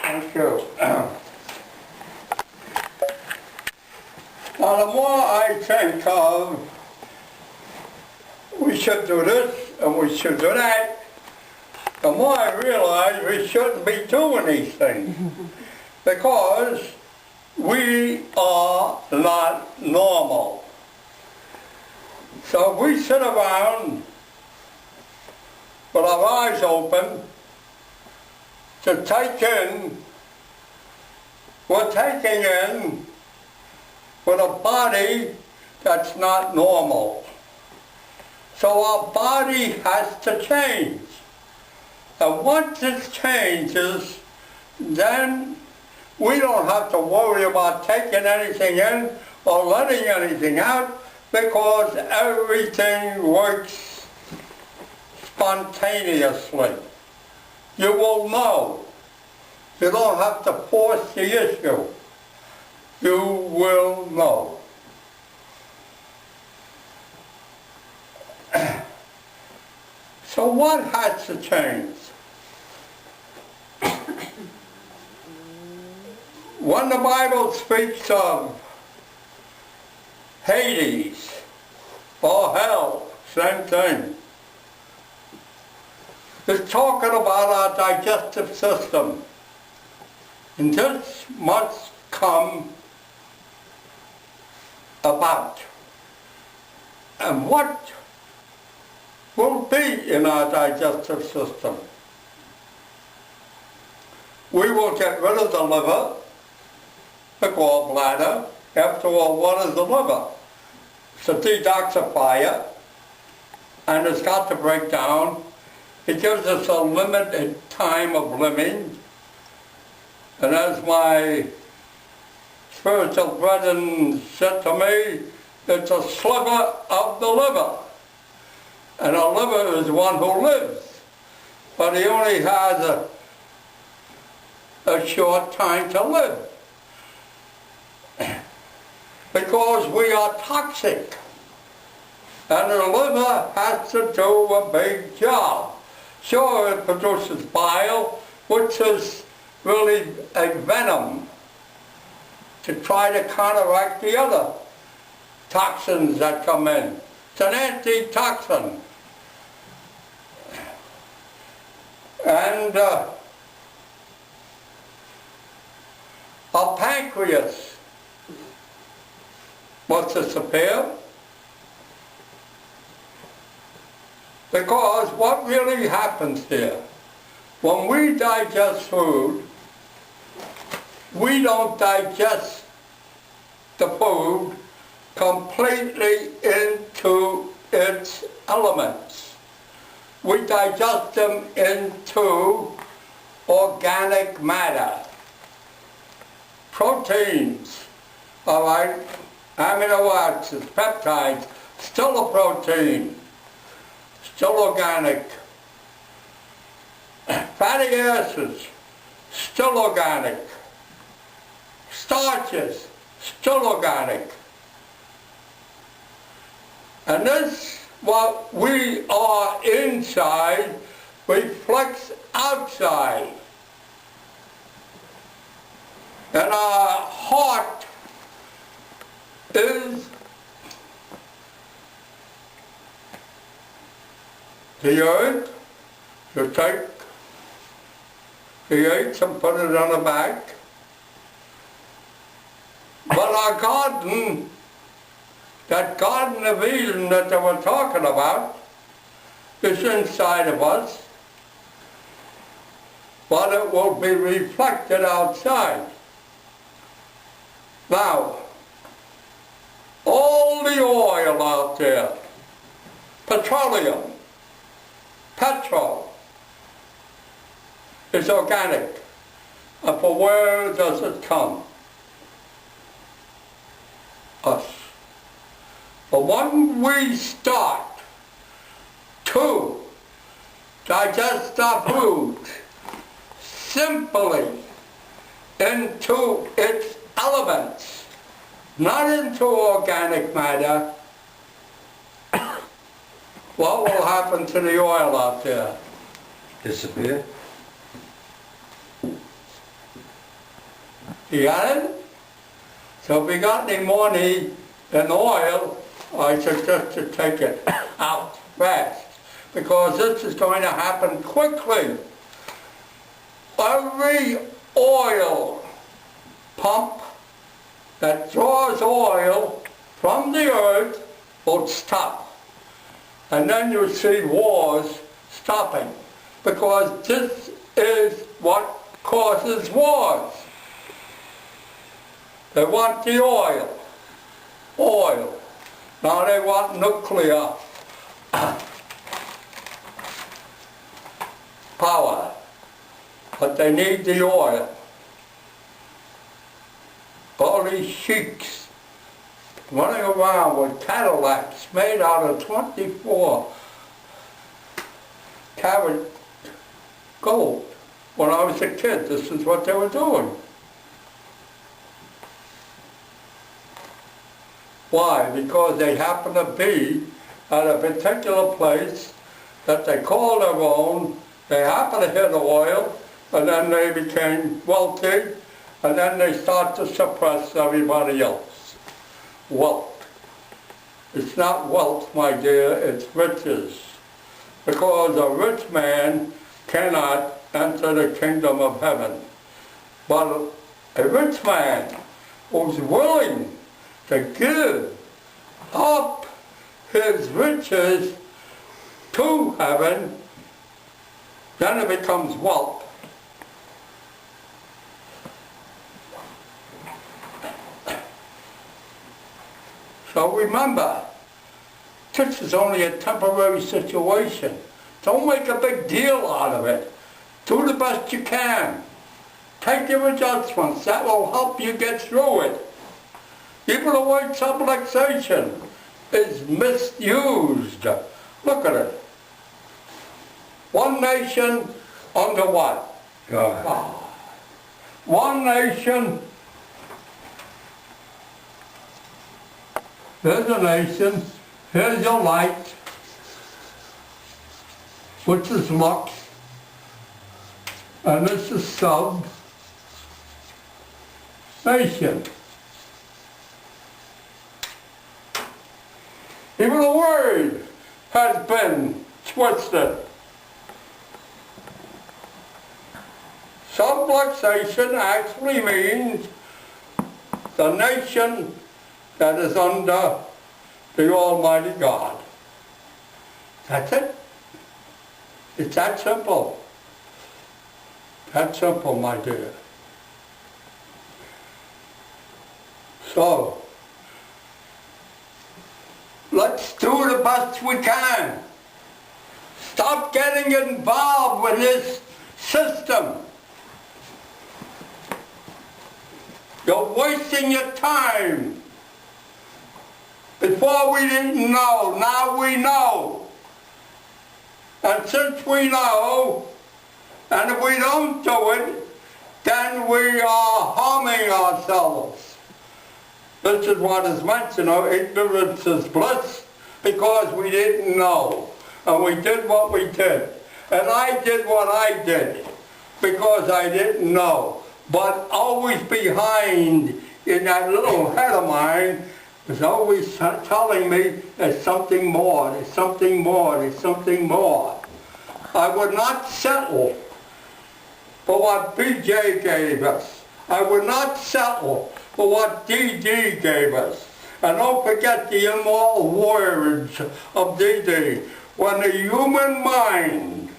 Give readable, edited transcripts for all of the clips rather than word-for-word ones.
Thank you. Now, the more I think of, we should do this and we should do that, the more I realize we shouldn't be doing these things. Because we are not normal. So if we sit around with our eyes open to take in, we're taking in with a body that's not normal. So our body has to change. And once it changes, then we don't have to worry about taking anything in or letting anything out, because everything works spontaneously. You will know. You don't have to force the issue. You will know. So what has to change? When the Bible speaks of Hades or hell, same thing. It's talking about our digestive system. And this must come about. And what will be in our digestive system? We will get rid of the liver, the gallbladder. After all, what is the liver? It's a detoxifier, and it's got to break down. It gives us a limited time of living. And as my spiritual brethren said to me, it's a sliver of the liver. And a liver is one who lives, but he only has a short time to live. Because we are toxic. And the liver has to do a big job. Sure, it produces bile, which is really a venom to try to counteract the other toxins that come in. It's an antitoxin. And our pancreas must disappear, because what really happens here, when we digest food, we don't digest the food completely into its elements. We digest them into organic matter, proteins, all right, amino acids, peptides, still a protein, still organic. Fatty acids, still organic. Starches, still organic. And this, what we are inside, reflects outside. And our heart is the earth. You take the eggs and put it on the back. But our garden, that Garden of Eden that they were talking about, is inside of us, but it will be reflected outside. Now, all the oil out there, petroleum, petrol, is organic. And from where does it come? Us. But when we start to digest our food simply into its elements, not into organic matter, what will happen to the oil out there? Disappear. You got it? So if you got any money in oil, I suggest you take it out fast, because this is going to happen quickly. Every oil pump that draws oil from the earth will stop. And then you see wars stopping, because this is what causes wars. They want the oil. Oil. Now they want nuclear power. But they need the oil. All these sheiks running around with Cadillacs made out of 24-karat gold. When I was a kid, this is what they were doing. Why? Because they happen to be at a particular place that they call their own. They happen to hit oil, and then they became wealthy, and then they start to suppress everybody else. Wealth. It's not wealth, my dear, it's riches. Because a rich man cannot enter the kingdom of heaven. But a rich man who's willing to give up his riches to heaven, then it becomes wealth. So remember, this is only a temporary situation. Don't make a big deal out of it. Do the best you can. Take your adjustments. That will help you get through it. Even the word subluxation is misused. Look at it. One nation under what? God. One nation. Here's a nation. Here's your light, which is lux. And this is sub-nation. Even the word has been twisted. Subluxation actually means the nation that is under the Almighty God. That's it. It's that simple. That simple, my dear. So, let's do the best we can. Stop getting involved with this system. You're wasting your time. Before we didn't know, now we know. And since we know, and if we don't do it, then we are harming ourselves. This is what is meant, ignorance is bliss, because we didn't know. And we did what we did. And I did what I did, because I didn't know. But always behind in that little head of mine was always telling me there's something more, there's something more, there's something more. I would not settle for what BJ gave us. I would not settle for what DD gave us. And don't forget the immortal words of DD. When the human mind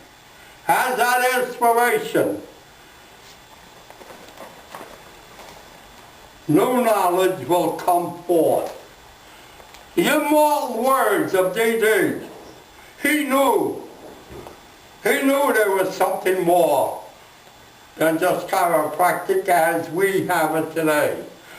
has that inspiration, new knowledge will come forth. The immortal words of D.D. He knew there was something more than just chiropractic as we have it today.